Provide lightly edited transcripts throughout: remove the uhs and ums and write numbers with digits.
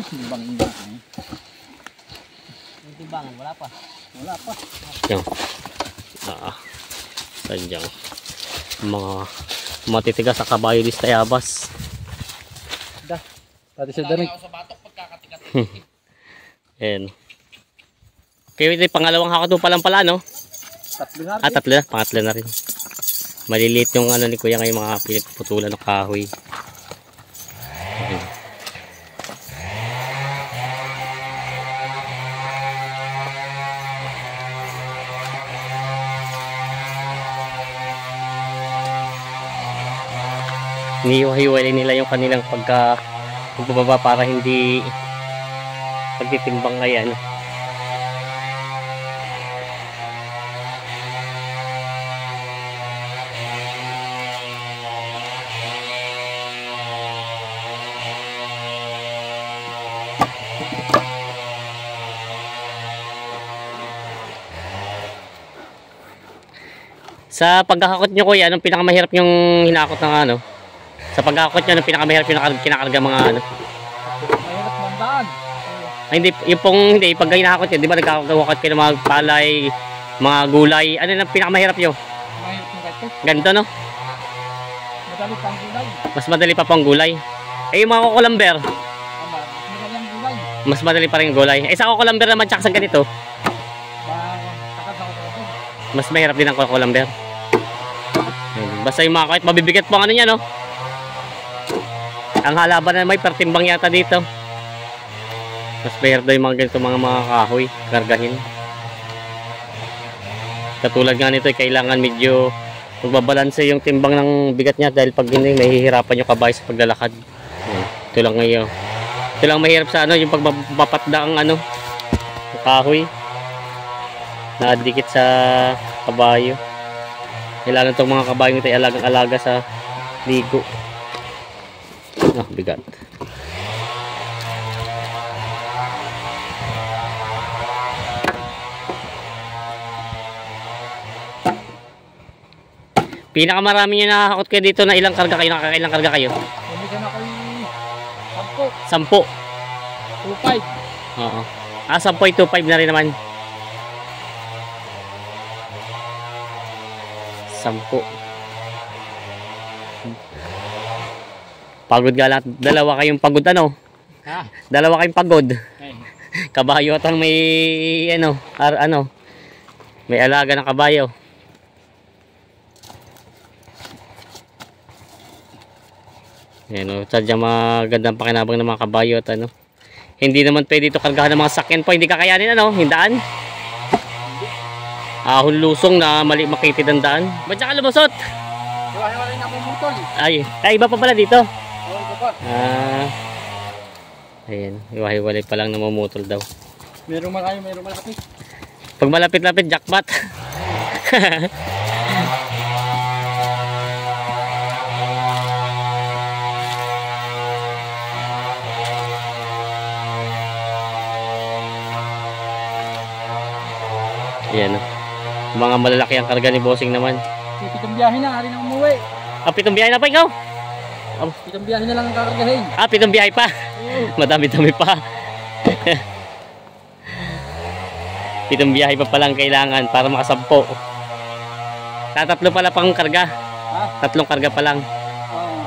Timbangin ba? Yung timbangan, wala pa. Wala pa. Yan. Sadyang mga matitigas sa kabayo di sa Tayabas. Pati siya danig. Ako sa batok pagkakatikat. Ayan. Kaya ito yung pangalawang hakot mo palang pala, no? Tatlo na. Tatlo na. Pangatlo na rin. Maliliit yung ano ni Kuya ngayon, mga pinagputulan ng kahoy. Ayan. Inihiwa-hiwalay nila yung kanilang pagbababa para hindi pagtitimbang kaya, no? Sa pagkakakot nyo, Kuya, anong pinakamahirap yung hinakot ng ano? Sa pagkakot nyo, anong pinakamahirap yung kinakarga mga ano? Mahirap mandaan. Ay, hindi, yung pong hindi, pag hinakot nyo, di ba nagkakakot kayo ng mga palay, mga gulay, ano yung pinakamahirap nyo? Mahirap yung kahit ito. Ganito, no? Madali pang gulay. Mas madali pa pang gulay. Eh, yung mga kukulamber, Madali ang gulay. mas madali pa rin yung gulay. Eh, sa kukulamber naman, tsaka sa ganito, Takas ako ito. mas mahirap din ang kukulamber. Basta yung mga kahit mabibigat po ang ano niya, no? Ang halaban na may pertimbang yata dito. Mas mahirap daw yung mga ganito mga kahoy, kargahin. Katulad nga nito, kailangan medyo magbabalanse yung timbang ng bigat niya dahil pag hindi, mahihirapan yung kabayo sa paglalakad. Ayan. Ito lang ngayon. Ito lang mahirap sa ano, yung pagbapatda ang ano, kahoy. Nakadikit sa kabayo. Kailangan itong mga kabayo nito ay alagang-alaga sa ligo. Bigat. Pinakamarami nyo nakakakot kayo dito na ilang karga kayo? Nakakailang karga kayo? Bumigyan ako yung 10. 2.5. Oo. 10.25 na rin naman. 10. Pagod nga lang. Dalawa kayong pagod, ano? Ha? Dalawa kayong pagod. Ay. Kabayo at ang may ano, may alaga ng kabayo. Ayan, o, sadyang magandang pakinabang ng mga kabayo at ano. Hindi naman pwede ito kargahan ng mga sakyan po. Hindi kakayanin, ano, hindaan. Ahon lusong na mali makitid ang daan. Ba't siya ka lumusot? Hiwa-hiwa rin ako mutol. Ay, iba pa pala dito. Oo, iba pa. Ayan, hiwa-hiwalay pa lang namumutol daw. Merong malayo, merong malapit. Pag malapit-lapit, jackpot. Ayan, mga malalaki ang karga ni Bossing naman. Pitong biyahe na, hari na umuwi. 7 biyahe na pa ikaw? Pitong biyahe na lang ang kakargahin. 7 biyahe pa. Madami-dami pa. 7 biyahe pa palang kailangan para makasampo. Tatlo pala pang karga. Ha? 3 karga pa lang. Oo.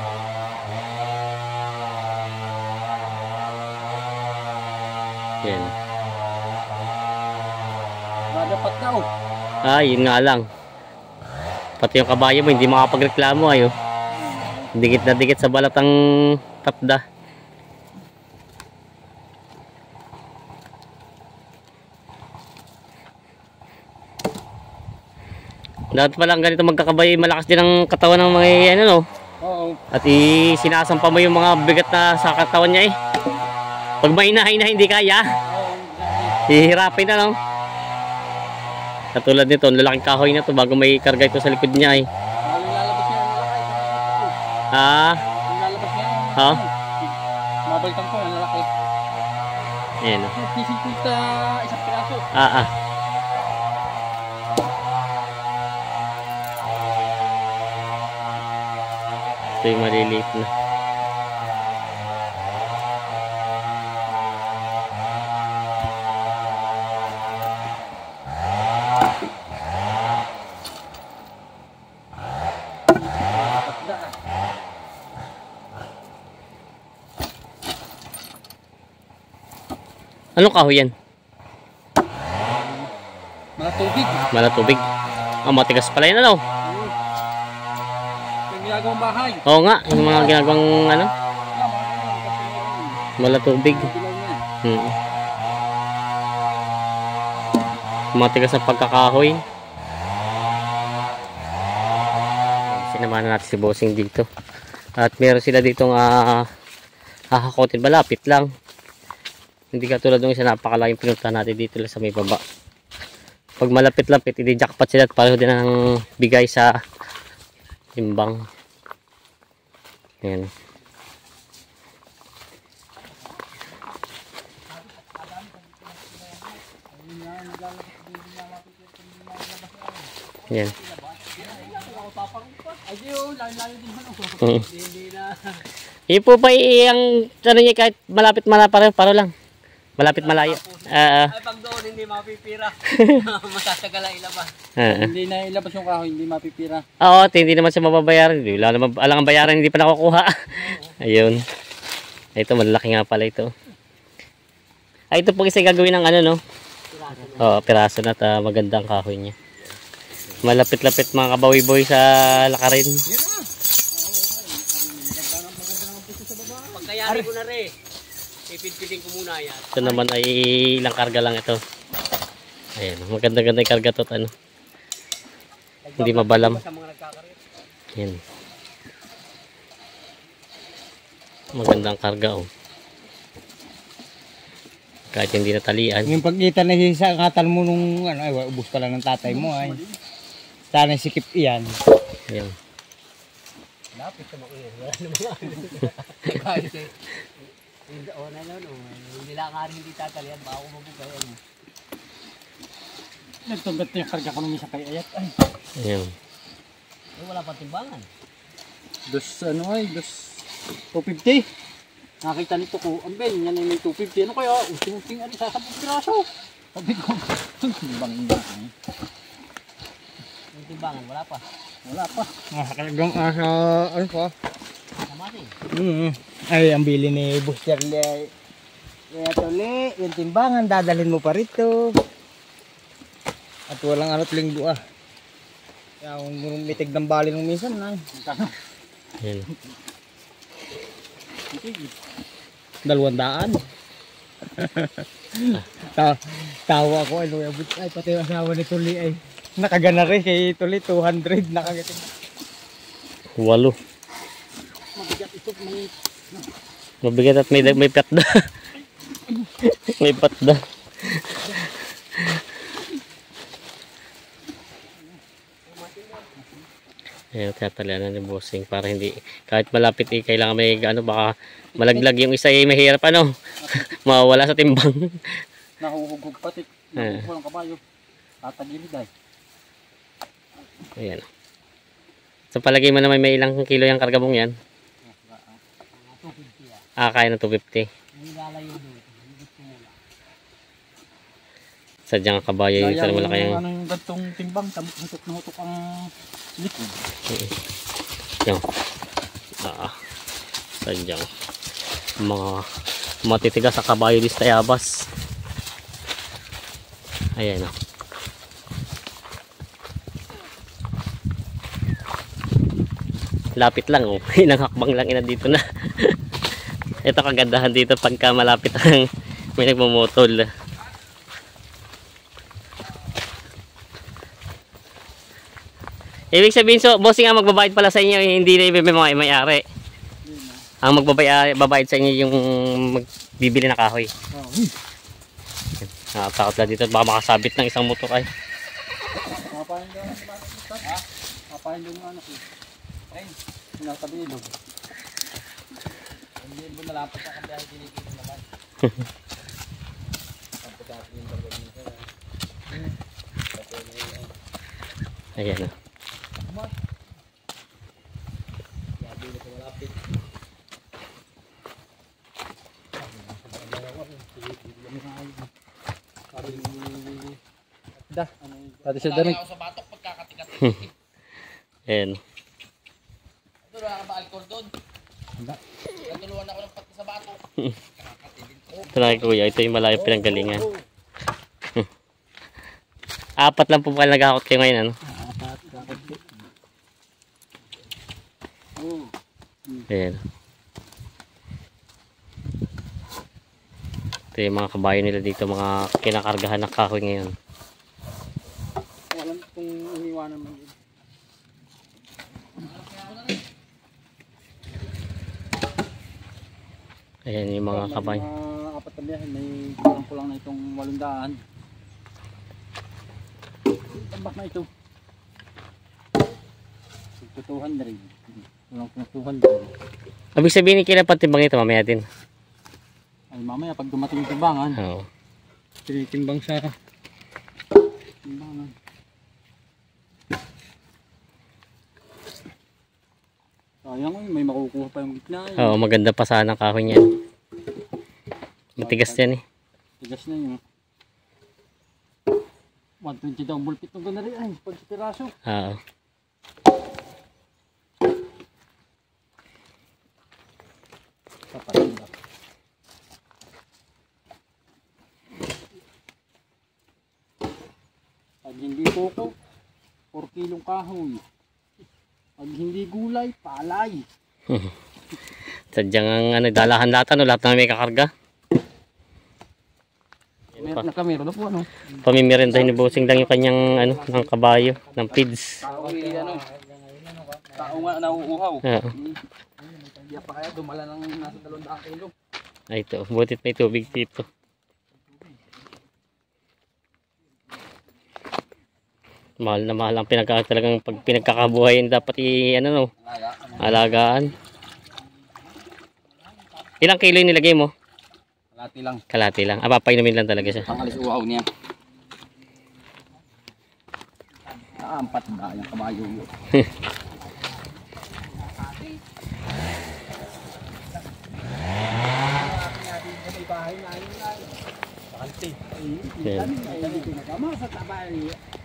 Yan. Dapat na oh. Yun nga lang. Pati yung kabayo mo hindi makapagreklamo ayo. Dikit na dikit sa balat ang tapda. Dapat palang ganito magkakabayo, malakas din ang katawan ng mga ano, no? Oo. At sinasampa mo yung mga bigat na sa katawan niya eh. Pag mahinahin na hindi kaya, hihirapin na, no? Katulad nito, lalaking kahoy na to bago may karga ito sa likod niya eh. Lalabas niya ang lalaki. Lalabas niya. Ha? Mabalitan ko ang lalaki. Ayan. Sisilpul sa isang piraso. Ito yung maliliit na. Anong kahoy yan? Mga tubig. Malatubig. Ah, matigas pala yun, ano? Yung ginagawang bahay. Oo nga, yung mga ginagawang ano, malatubig. Hmm. Matigas ang pagkakahoy. Sinamahan natin si Bossing dito. At meron sila ditong hahakotin, malapit lang. Hindi katulad ng isa napakalaking pinunta natin dito lang sa may baba. Pag malapit-lapit, i-jackpot sila at pareho din ang bigay sa timbang. Ayan. Ayan. Ay, yun. Layo-layo din man ako. Mm. Hindi na. Yun po pa ang ano niya kahit malapit paro lang. Malapit malayo. Ay, pag doon hindi mapipira. Masasagala ilabas. Hindi na ilabas yung kahoy, hindi mapipira. Oo, hindi naman siya mababayaran. Wala naman alang ang bayaran, hindi pa nakukuha. Ayun. Ito malaki nga pala ito. Ay, ito po kasi gagawin ng ano, no? Oo, piraso na at magandang kahoy niya. Malapit-lapit mga kabawi-boy sa lakarin. Pagkayari ko na rin. Ipidpidin ko muna yan. Ito naman ay ilang karga lang ito. Ayan, maganda-ganda yung karga to at ano. Hindi mabalam. Sa mga nagkakarit. Ayan. Magandang karga, oh. Kahit hindi natalian. Yung pagkita na sa angatan mo nung ano, ay ubos ka lang ng tatay mo ay. Sana sikip iyan. Ayan. Lapit sa mga yun. Wala naman. Kahit eh. Hindi lang nga rin hindi tatalian. Baka ako mabugayan. Nagtugat yung karga ko nung isa kay Ayat. Ay. Ayan. Eh, wala pang timbangan. Ano ay, 250. Nakita nito ko, ang Ben, yan ay may 250. Ano kaya? Uting-uting, ano, sa 10 piraso. Sabi ko, timbang na. Yung timbangan, wala pa. Wala pa. Nakakalagang sa ano pa? Namati. Ay, ang bili ni Buster Lee. Kaya tuli, yung timbangan, dadalhin mo pa rito. At walang ano't linggo ah. Kaya kung mitig ng bali nung minsan na. Ayan. 200. Tawa ko ay Luya Butch. Ay pati yung asawa ni Tuli ay nakagana rin kay Tuli 200 nakagating. 8. Mabigat ito, Mabigat at may patda. May patda. Ayan, tatalian ni Bossing para hindi, kahit malapit kailangan may ano, baka malaglag yung isa mahirap ano, mawawala sa timbang. nahuhugog pati. Nahuhugog ang kabayo. Tatagilid ay. Ayan. So palagay mo naman may ilang kilo yung karga mong yan? 250 Kaya ng 250. Hindi lalayo doon. Sadyang kabayo yung isa malaki yung... Ano yung gantong timbang, hutok na hutok ang likod. Yan. Sadyang mga matitigas sa kabayo di Tayabas. Ayan o. Lapit lang oh. Ilang hakbang lang ina dito na. Ito kagandahan dito pagka malapit ang may nagmumotol. Ibig sabihin so, Bossing ang magbabayad pala sa inyo, hindi na yung mga may-ari. Ang magbabayad sa inyo yung magbibili na kahoy. Takot lang dito, baka makasabit ng isang motor ay. Mapahin doon ang ano? Ha? Mapahin doon ang ano ko. Ay, nasa bilog. Hindi mo nalapit sa kabiyahe kinikita naman. Ayan o. Pati sa damit. Ako sa batok pagkakatikat. Ayan. Ito wala ka ba alcohol doon? Natuluan ako ng pati sa batok. Ito Ito na kay kuya. Ito yung malayo pinanggalingan. 4 lang po pala nag-akot kayo ngayon, ano? Ayan. Ito yung mga kabayo nila dito, mga kinakargahan ng kahoy ngayon. Walang kung iniwanan mo yun. Ayan yung mga kabayo. Mga apat na biyahe, may kulang na itong 800. Tambak na ito. 200. Walang 200. Ibig sabihin ni kailan patimbang ito mamaya din. Ay mamaya pag dumating yung timbangan, Oo. tinitimbang sa timbangan. Sayang ko, may makukuha pa yung gitna. Oo, maganda pa sana ang kahoy niyan. Matigas yan eh. Tigas na yun. 120 daw bulpit ng na rin ay pag sa piraso. Oo. Papatinda. Pag hindi koko, 4 kilong kahoy. Pag hindi gulay, palay. Sadyang ang ano, dalahan lahat, ano, lahat na may kakarga. Meron na kami, ano po ano? Pamimirindahin ni Bossing lang yung kanyang ano, ng kabayo, ng feeds. Tao nga nauuhaw. Oo. Hindi pa kaya dumala ng nasa 200 kilo. Ay ito, butit may tubig dito. Mahal na mahal ang talagang pag pinagkakabuhayin dapat ano no, alagaan. Ilang kilo yung nilagay mo? Kalati lang. Kalati lang. Papainumin lang talaga siya. Pangalis uhaw niya. Ampat ba yung kabayo yun?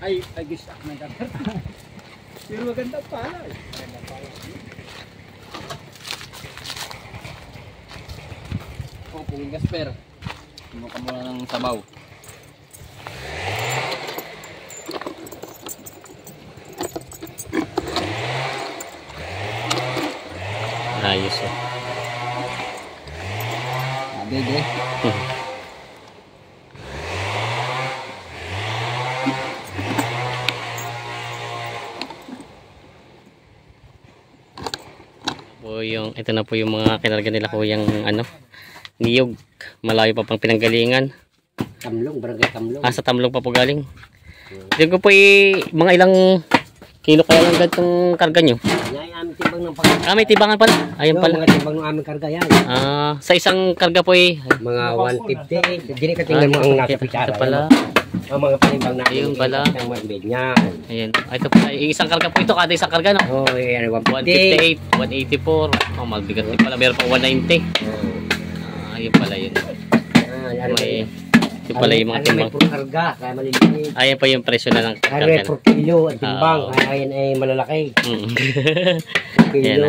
Ay, gistak na ganda. Pero maganda pala eh. Oh, puging gasper. Ano ka muna ng sabaw. Ayos oh. Abede. Ito na po yung mga kinarga nila kuyang ano, niyog. Malayo pa pang pinanggalingan. Tamlong, barangay Tamlong. Sa Tamlong pa po galing. Diyan ko po mga ilang kilo kaya lang ganitong karga nyo. Yan ay aming timbang ng pagkakas. May tibangan pala. Ayun pala. Mga timbang ng aming karga yan. Sa isang karga po Mga 150. Hindi ka tingnan mo ang nasa pitsara. ito pala. Ang mga panimbang namin. Ayun pala. Ng marbid niya. Ayun. Ito pala. Yung isang karga po ito. Kada isang karga no? Oh, yan. 150. 158, 184. Magbigat din pala. Meron pang 190. Ayun pala yun. May ito pala yung mga timbang. May puro karga. Kaya maliliit. Ayan pa yung presyo na ng Kaya may karga. puro kilo at timbang. Kaya yan ay malalaki. Kilo.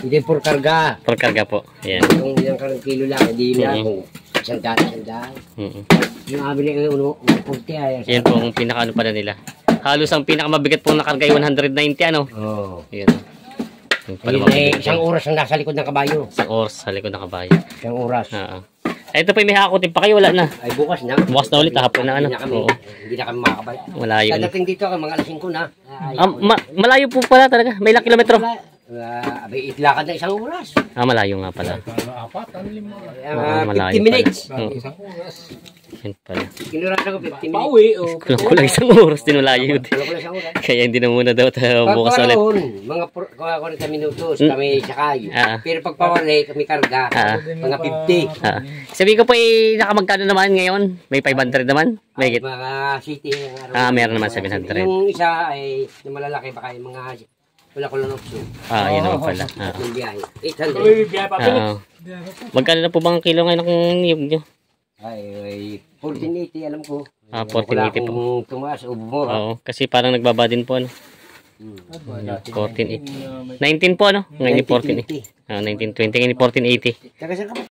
Hindi puro karga. Puro karga po. Ayan. Kung ilang kilo lang, hindi na kung isang daan. Yung amin ay 140 ay. Yan po ang pinaka ano pala nila. Halos ang pinakamabigat pong nakarga ay 190 ano. Oo. Yan. Yung pala Ayun ay isang oras ang nasa likod ng kabayo. Isang oras sa likod ng kabayo. Isang oras. Ito pa may hakutin pa kayo, wala na. Ay bukas na. Bukas na ulit, hapon na ano. Oo. Hindi na kami makakabay. Malayo. Kadating dito mga alas 5 na. Malayo po pala talaga. May ilang kilometro. Abay itlakad na isang oras. Malayo nga pala. 50 minutes. Yan pala. Kinurasa ko 50 minutes. Pauwi o. Kulang isang oras din malayo din. Wala ko na isang oras. Kaya hindi na muna daw tayo bukas ulit. Mga 40 minutos kami sakay. Pero pag pawali kami karga, mga 50. Sabi ko po nakamagkano naman ngayon? May 500 naman? May Mga city. meron naman 700. Yung isa ay yung malalaki baka yung mga wala ko lang option. Yun naman pala. Yung biyahe. 800. Magkano na po bang kilo ngayon ng niyog nyo? Ay, 1480 alam ko. 1480 po. Kung tumaas, ubo mo. Oo, kasi parang nagbaba din po ano. 1480. 19 po ano? Ngayon yung 1480. 1920 ngayon yung 1480. Taga saan ka ba?